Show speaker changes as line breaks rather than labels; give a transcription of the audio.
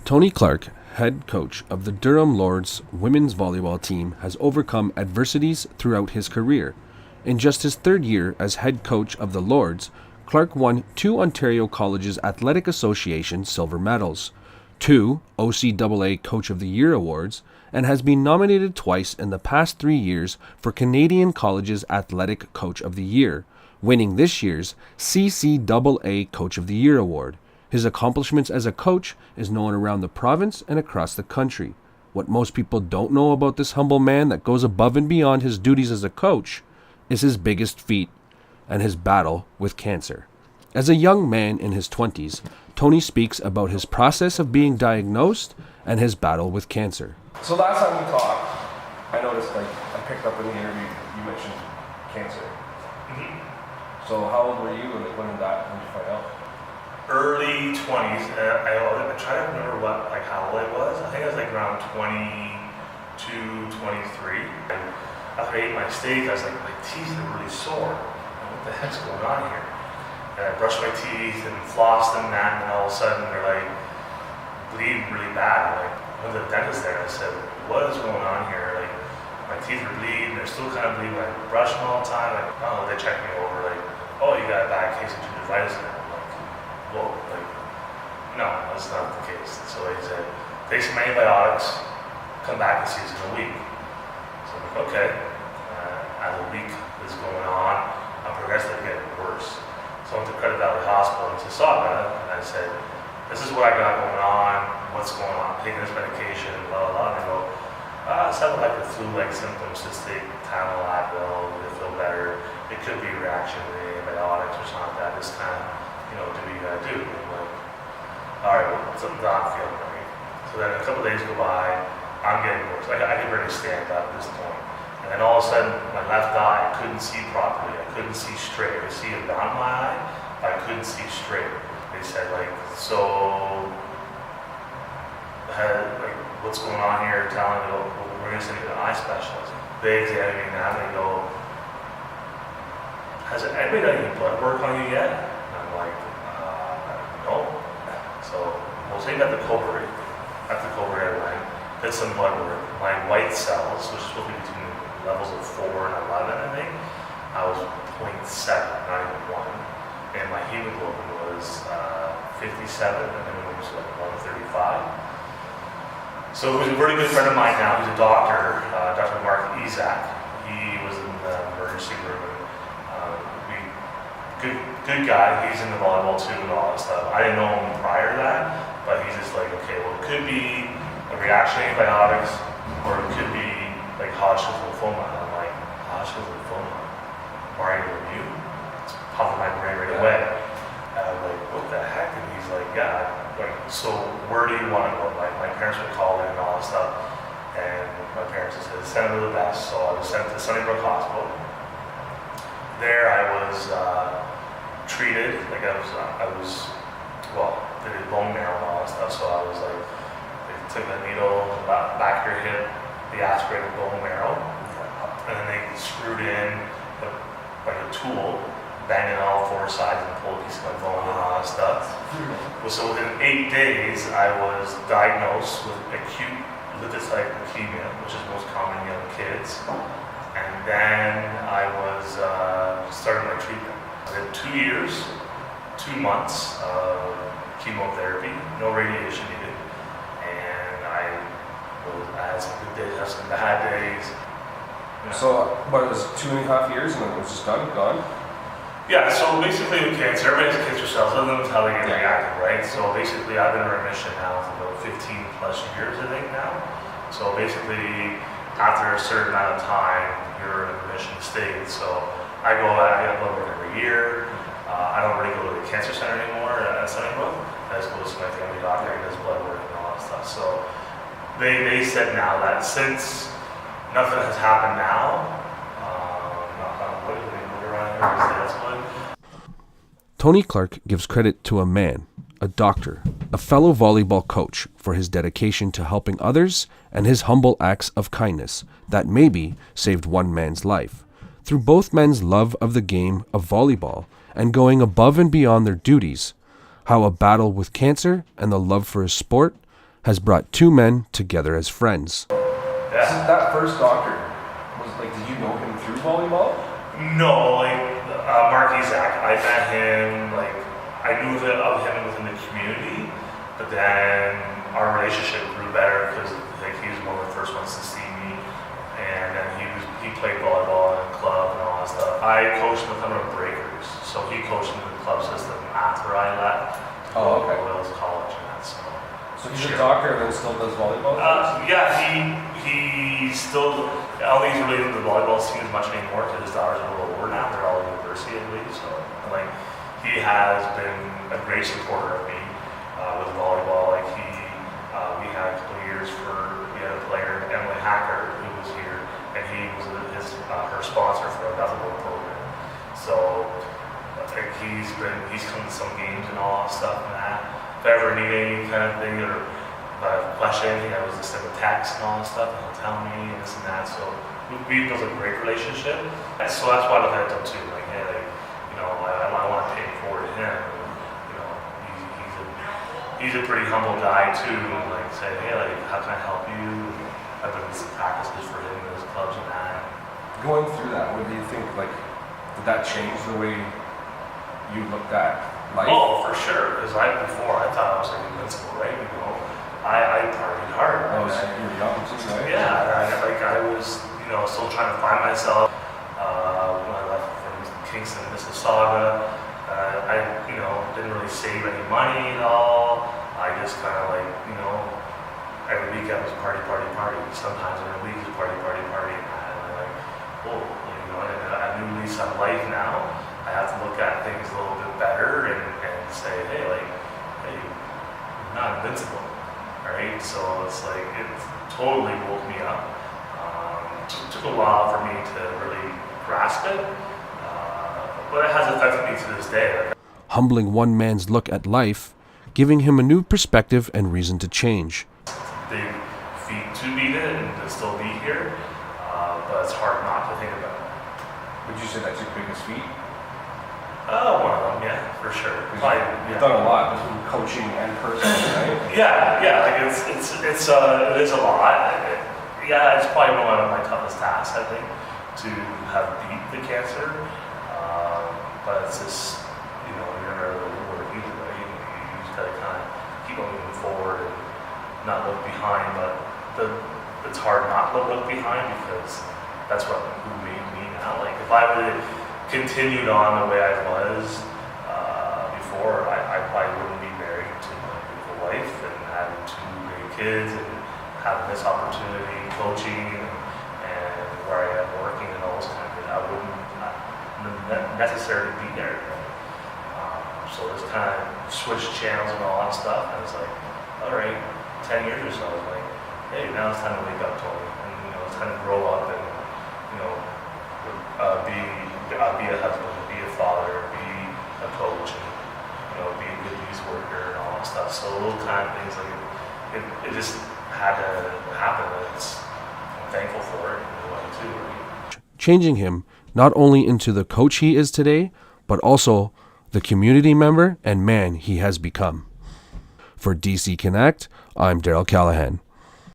Tony Clarke, head coach of the Durham Lords women's volleyball team, has overcome adversities throughout his career. In just his third year as head coach of the Lords, Clarke won 2 Ontario Colleges Athletic Association silver medals, 2 OCAA Coach of the Year awards, and has been nominated twice in the past 3 years for Canadian Colleges Athletic Coach of the Year, winning this year's CCAA Coach of the Year award. His accomplishments as a coach is known around the province and across the country. What most people don't know about this humble man that goes above and beyond his duties as a coach is his biggest feat and his battle with cancer. As a young man in his 20s, Tony speaks about his process of being diagnosed and his battle with cancer.
So last time we talked, I noticed I picked up in the interview you mentioned cancer. Mm-hmm. So how old were you when did you find out?
Early 20s. I try to remember how old I was. I think I was around 22, 23. And after I ate my steak, I was like, my teeth are really sore. What the heck's going on here? And I brushed my teeth and flossed them, and all of a sudden they're bleeding really bad. I went to the dentist there and I said, what is going on here? My teeth are bleeding, they're still kind of bleeding. I brush them all the time. They checked me over, oh, you got a bad case of gingivitis now. Well, no, that's not the case. So they said, take some antibiotics, come back and see us in a week. So I'm like, okay. As a week is going on, I'm progressively getting worse. So I went to Credit Valley Hospital and saw that, and I said, this is what I got going on, what's going on, I'm taking this medication, blah, blah, blah. And they go, it sounded like the flu-like symptoms, just take Tylenol, Advil, it'll feel better. It could be a reaction to the antibiotics or something like that. Just kind of, do what you gotta do. And I'm like, all right, well, something's not feeling right. So then a couple days go by, I'm getting worse. I can barely stand up at this point. And then all of a sudden, my left eye, I couldn't see properly. I couldn't see straight. I see it down my eye, but I couldn't see straight. They said, what's going on here? Telling me, well, we're gonna send you to an eye specialist. They examine me now, and they go, has anybody done any blood work on you yet? And I'm like, no. So we'll take that to Coburg. After Coburg I went, did some blood work. My white cells, which is supposed to be between levels of 4 and 11, I think, I was 0.7, not even 1. And my hemoglobin was 57, and then it was 135. So it was a very good friend of mine now. He's a doctor, Dr. Mark Isaac. He was in the emergency room. Good guy. He's into volleyball too and all that stuff. I didn't know him prior to that, but he's just like, okay, well, it could be a reaction to antibiotics, or it could be Hodgkin's lymphoma. And I'm like, Hodgkin's lymphoma? Are you immune? It's popping my brain right away. And I'm like, what the heck? And he's like, yeah. So where do you want to go? My parents would call in and all that stuff, and my parents said, send them to the best. So I was sent to Sunnybrook Hospital. There I was treated, they did bone marrow and all that stuff, so I was they took a needle back of your hip, they aspirated bone marrow, and then they screwed in a tool, banging on all 4 sides and pulled a piece of my bone and all that stuff. Well, so within 8 days, I was diagnosed with acute lymphocyte leukemia, which is most common in young kids. And then I was starting my treatment. I did 2 years, 2 months of chemotherapy, no radiation needed. And I had some good days, had some bad days.
So, what, it was 2.5 years and then it was just gone?
Yeah, so basically with cancer, everybody has cancer cells, other than how they get reactive, right? So basically I've been in remission now for about 15 plus years, I think now. So basically, after a certain amount of time, you're in a remission state. So I get blood work every year. I don't really go to the cancer center anymore at Sunnybrook. I just go to my family doctor and does blood work and all that stuff. So they said now that since nothing has happened now, knock on wood, they move around here, that's wood.
Tony Clarke gives credit to a man, a doctor, a fellow volleyball coach for his dedication to helping others and his humble acts of kindness that maybe saved one man's life. Through both men's love of the game of volleyball and going above and beyond their duties, how a battle with cancer and the love for his sport has brought two men together as friends.
Yeah.
That first doctor was like, did you know him through volleyball?
No, like Mark Isaac, I met him, like I knew of him within the community, but then our relationship grew better because like he was one of the first ones to see me, and then he played volleyball in a club and all that stuff. I coached with him at Breakers, so he coached in the club system after I left to go to Royals College and that.
So he's a doctor and then still does volleyball?
Yeah, he still, I don't think he's related to the volleyball scene as much anymore because his daughters are a little older now. They're all at university, I believe. So, like, he has been a great supporter of me with volleyball. Like, we had a couple of years we had a player, Emily Hacker, who was here, and he was her sponsor for a basketball program. So, like, he's come to some games and all that stuff and that. If I ever need any kind of thing or question anything, I was just send a text and all that stuff, and he'll tell me and this and that. So we built a great relationship. And so that's why I look at him too. Like, hey, like, you know, I want to pay it forward to him. You know, he's a pretty humble guy too. Like, say, hey, like, how can I help you? I've been in some practices for him in his clubs and that.
Going through that, what do you think? Like, did that change the way you looked at life?
Oh, for sure. Because before I thought I was like invincible, right? You know, I partied hard.
Oh, so you were young too, right?
Yeah, I was, you know, still trying to find myself. When I left from Kingston, Mississauga, I, you know, didn't really save any money at all. I just kind of like, you know, every weekend was party. Sometimes every week was party. And I'm like, oh, you know, and a new lease on life now. I have to look at things a little bit better and say, hey, you're not invincible, right? So it's like, it totally woke me up. Took a while for me to really grasp it, but it has affected me to this day.
Humbling one man's look at life, giving him a new perspective and reason to change.
Big feat to beat it and to still be here, but it's hard not to think about it.
Would you say that's your biggest feat?
One of them, yeah, for sure.
You've done a lot between coaching and personally, right?
Yeah, like it is a lot. It's probably one of my toughest tasks, I think, to have beat the cancer. But it's just, you know, you're never really work either, right? You just gotta kind of keep on moving forward and not look behind. But it's hard not to look behind because that's who made me now. Like if I would have continued on the way I was before, I probably wouldn't be married to my beautiful wife and having two great kids and having this opportunity, coaching and where I am working and all those kind of things. I wouldn't necessarily be there. So just kind of switched channels and all that stuff, and it's like, all right, 10 years or so, I was like, hey, now it's time to wake up, Tony, and you know, it's time to grow up and you know, be a husband, be a father, be a coach, and you know, be a good youth worker and all that stuff. So little kind of things like it just had to happen. And I'm thankful for it in a way too. Right?
Changing him not only into the coach he is today, but also the community member and man he has become. For DC Connect, I'm Darryl Callahan.